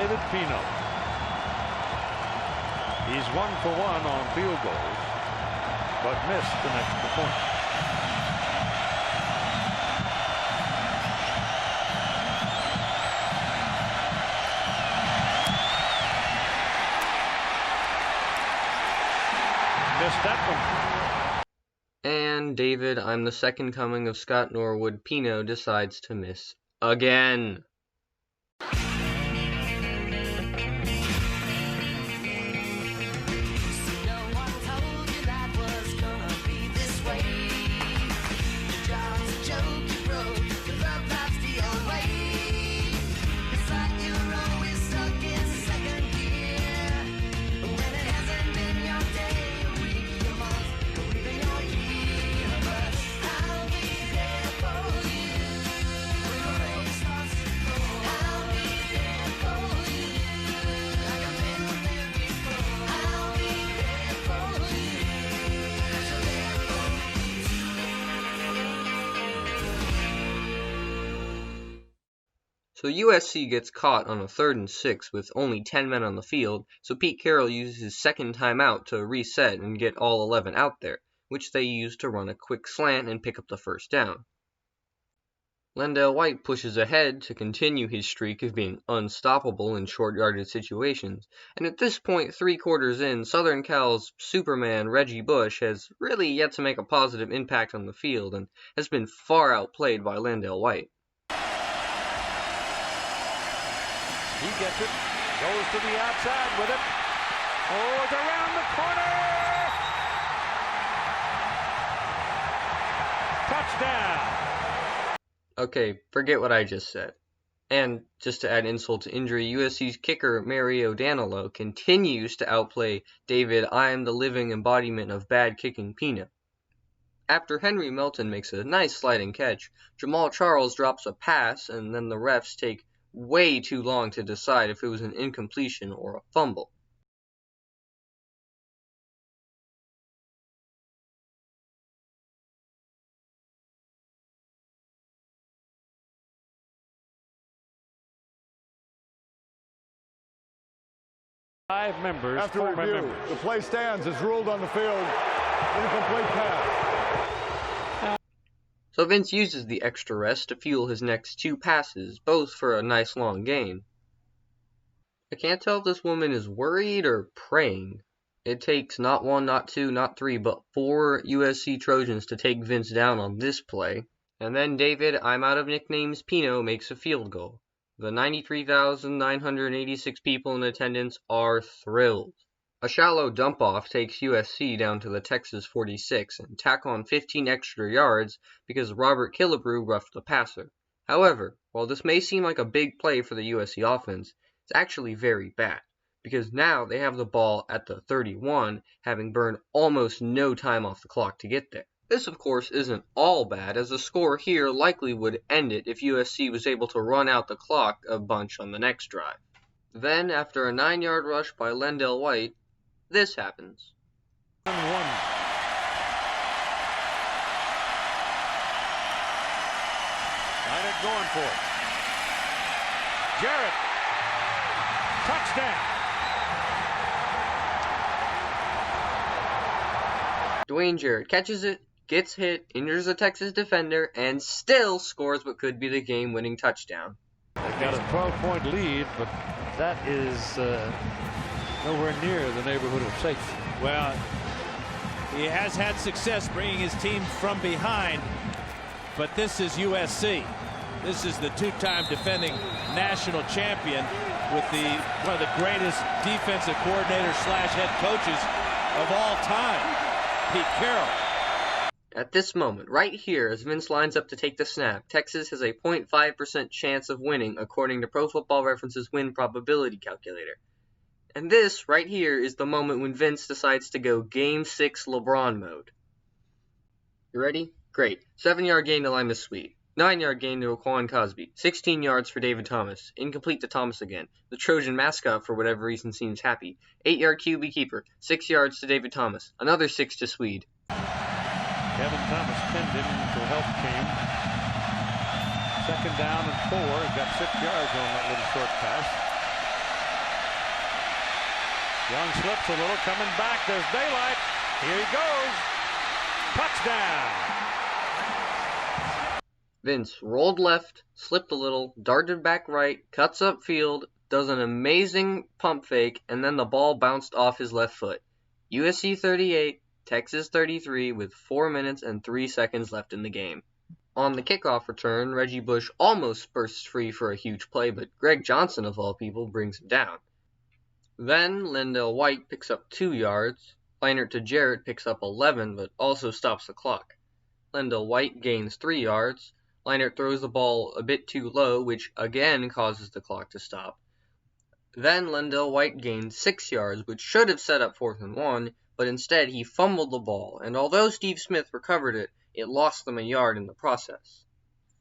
David Pino. He's 1 for 1 on field goals, but missed an extra point. Missed that one. And David, I'm the second coming of Scott Norwood Pino, decides to miss again. So USC gets caught on a 3rd and 6 with only 10 men on the field, so Pete Carroll uses his second timeout to reset and get all 11 out there, which they use to run a quick slant and pick up the first down. Lendale White pushes ahead to continue his streak of being unstoppable in short-yardage situations, and at this point, 3 quarters in, Southern Cal's Superman Reggie Bush has really yet to make a positive impact on the field and has been far outplayed by Lendale White. He gets it, goes to the outside with it. Oh, it's around the corner! Touchdown! Okay, forget what I just said. And just to add insult to injury, USC's kicker Mario Danilo continues to outplay David I am the living embodiment of bad kicking Pino. After Henry Melton makes a nice sliding catch, Jamal Charles drops a pass and then the refs take way too long to decide if it was an incompletion or a fumble. Five members. After review, the play stands as ruled on the field. Incomplete pass. So Vince uses the extra rest to fuel his next 2 passes, both for a nice long gain. I can't tell if this woman is worried or praying. It takes not 1, not 2, not 3, but 4 USC Trojans to take Vince down on this play. And then David, I'm out of nicknames, Pino, makes a field goal. The 93,986 people in attendance are thrilled. A shallow dump-off takes USC down to the Texas 46 and tack on 15 extra yards because Robert Killebrew roughed the passer. However, while this may seem like a big play for the USC offense, it's actually very bad, because now they have the ball at the 31, having burned almost no time off the clock to get there. This, of course, isn't all bad, as the score here likely would end it if USC was able to run out the clock a bunch on the next drive. Then, after a 9-yard rush by Lendale White, this happens. 1. Got it going for it. Jarrett. Touchdown. Dwayne Jarrett catches it, gets hit, injures a Texas defender, and still scores what could be the game-winning touchdown. They've got a 12-point lead, but that is nowhere near the neighborhood of safe. Well, he has had success bringing his team from behind, but this is USC. This is the 2-time defending national champion with one of the greatest defensive coordinators / head coaches of all time, Pete Carroll. At this moment, right here, as Vince lines up to take the snap, Texas has a 0.5% chance of winning according to Pro Football Reference's win probability calculator. And this, right here, is the moment when Vince decides to go Game 6 LeBron mode. You ready? Great. 7-yard gain to Limas Sweet. 9-yard gain to Aquan Cosby. 16 yards for David Thomas. Incomplete to Thomas again. The Trojan mascot, for whatever reason, seems happy. 8-yard QB keeper. 6 yards to David Thomas. Another 6 to Swede. Kevin Thomas pinned him until help came. 2nd down and 4. He got 6 yards on that little short pass. Young slips a little, coming back. There's daylight. Here he goes. Touchdown. Vince rolled left, slipped a little, darted back right, cuts upfield, does an amazing pump fake, and then the ball bounced off his left foot. USC 38, Texas 33 with 4 minutes and 3 seconds left in the game. On the kickoff return, Reggie Bush almost bursts free for a huge play, but Greg Johnson, of all people, brings him down. Then Lendell White picks up 2 yards. Leinart to Jarrett picks up 11, but also stops the clock. Lendell White gains 3 yards. Leinart throws the ball a bit too low, which again causes the clock to stop. Then Lendell White gained 6 yards, which should have set up 4th and 1, but instead he fumbled the ball, and although Steve Smith recovered it, it lost them a yard in the process.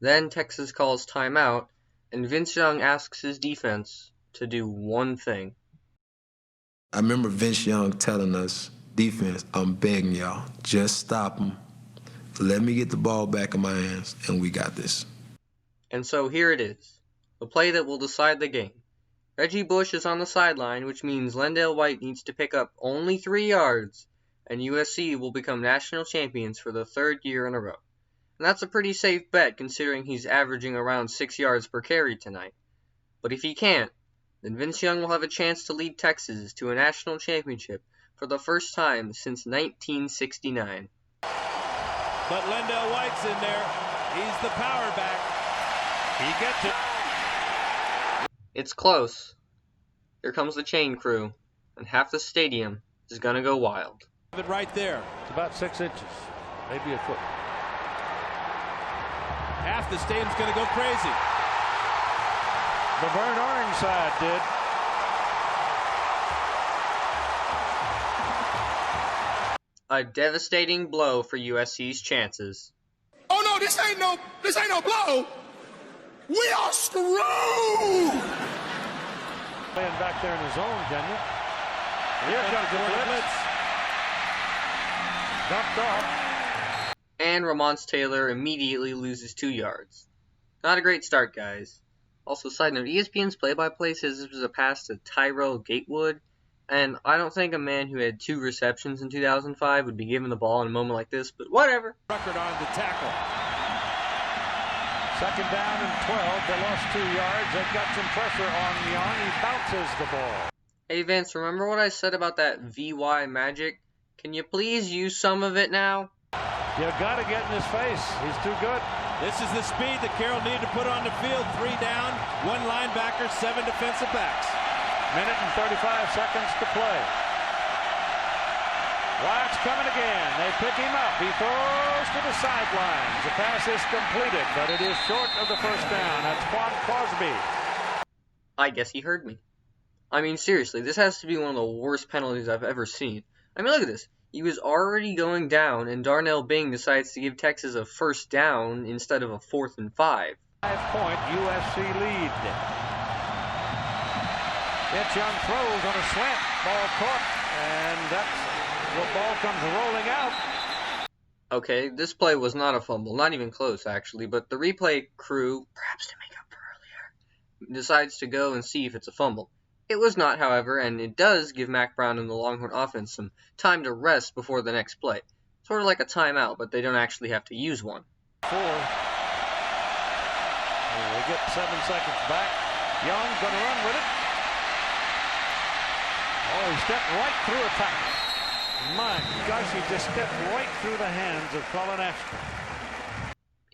Then Texas calls timeout, and Vince Young asks his defense to do one thing. I remember Vince Young telling us, defense, I'm begging y'all, just stop them. Let me get the ball back in my hands, and we got this. And so here it is, the play that will decide the game. Reggie Bush is on the sideline, which means Lendell White needs to pick up only 3 yards, and USC will become national champions for the 3rd year in a row. And that's a pretty safe bet considering he's averaging around 6 yards per carry tonight. But if he can't, then Vince Young will have a chance to lead Texas to a national championship for the first time since 1969. But Lendell White's in there. He's the power back. He gets it. It's close. Here comes the chain crew, and half the stadium is gonna go wild. Right there. It's about 6 inches, maybe a foot. Half the stadium's going to go crazy. The burnt orange side did. A devastating blow for USC's chances. Oh no, this ain't no blow. We are screwed. Playing back there in the zone, can you? Here comes the blitz. Dumped off. And Ramon Taylor immediately loses 2 yards. Not a great start, guys. Also, side note, ESPN's play-by-play says this was a pass to Tyrell Gatewood, and I don't think a man who had 2 receptions in 2005 would be given the ball in a moment like this, but whatever. Record on the tackle. 2nd down and 12. They lost 2 yards. They've got some pressure on Young. He bounces the ball. Hey Vince, remember what I said about that VY magic? Can you please use some of it now? You got to get in his face. He's too good. This is the speed that Carroll needed to put on the field. 3 down, 1 linebacker, 7 defensive backs. Minute and 35 seconds to play. Wyatt's coming again. They pick him up. He throws to the sidelines. The pass is completed, but it is short of the 1st down. That's Quan Crosby. I guess he heard me. I mean, seriously, this has to be one of the worst penalties I've ever seen. I mean, look at this. He was already going down, and Darnell Bing decides to give Texas a 1st down instead of a 4th and 5. 5-point USC lead. It's Young throws on a slant. Ball caught, and the ball comes rolling out. Okay, this play was not a fumble, not even close actually, but the replay crew, perhaps to make up for earlier, decides to go and see if it's a fumble. It was not, however, and it does give Mac Brown and the Longhorn offense some time to rest before the next play. Sort of like a timeout, but they don't actually have to use one. 4. They get 7 seconds back. Young going to run with it. Oh, he stepped right through a tackle. My gosh, he just stepped right through the hands of Colin Ashton.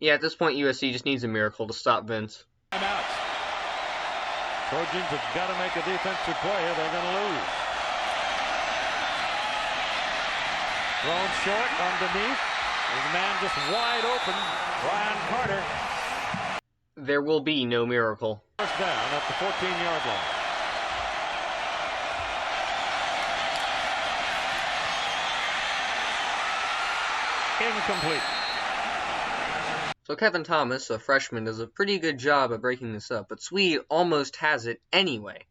Yeah, at this point, USC just needs a miracle to stop Vince. I'm out. Trojans have got to make a defensive play or they're going to lose. Thrown short underneath. There's a man just wide open. Ryan Carter. There will be no miracle. 1st down at the 14-yard line. Incomplete. So Kevin Thomas, a freshman, does a pretty good job at breaking this up, but Swede almost has it anyway.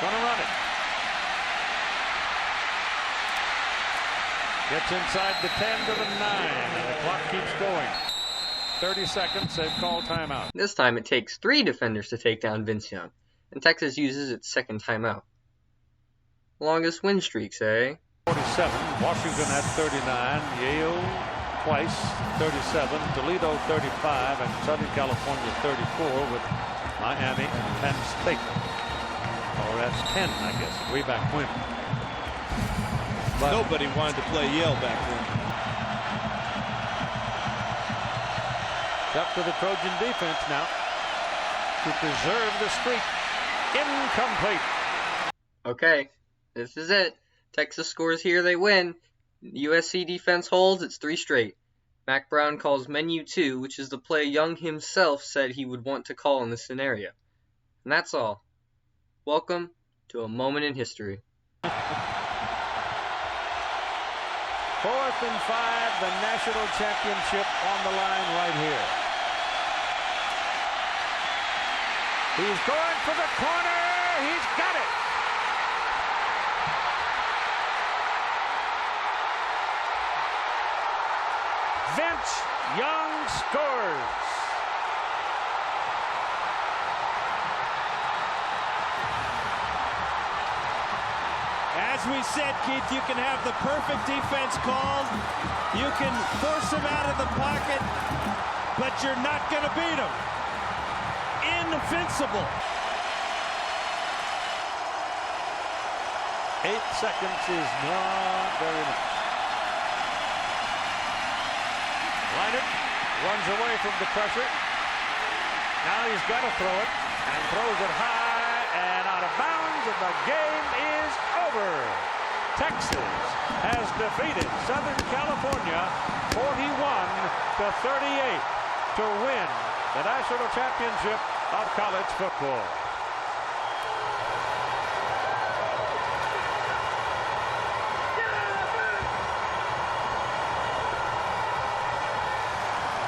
Gonna run it. Gets inside the 10 to the 9, and the clock keeps going. 30 seconds. They've called timeout. This time it takes 3 defenders to take down Vince Young, and Texas uses its second timeout. Longest win streaks, eh? 47. Washington had 39. Yale twice, 37. Toledo 35, and Southern California 34 with Miami and Penn State. Oh, that's 10, I guess. Way back when. But nobody wanted to play Yale back then. It's up to the Trojan defense now to preserve the streak. Incomplete. Okay, this is it. Texas scores here, they win. USC defense holds, it's 3 straight. Mac Brown calls menu 2, which is the play Young himself said he would want to call in this scenario. And that's all. Welcome to a moment in history. 4th and 5, the national championship on the line right here. He's going for the corner. He's got it. Vince Young scores. As we said, Keith, you can have the perfect defense called. You can force him out of the pocket, but you're not going to beat him. Invincible. 8 seconds is not very much. Leinert runs away from the pressure. Now he's got to throw it, and throws it high and out of bounds, and the game is over. Texas has defeated Southern California 41-38 to win the national championship of college football.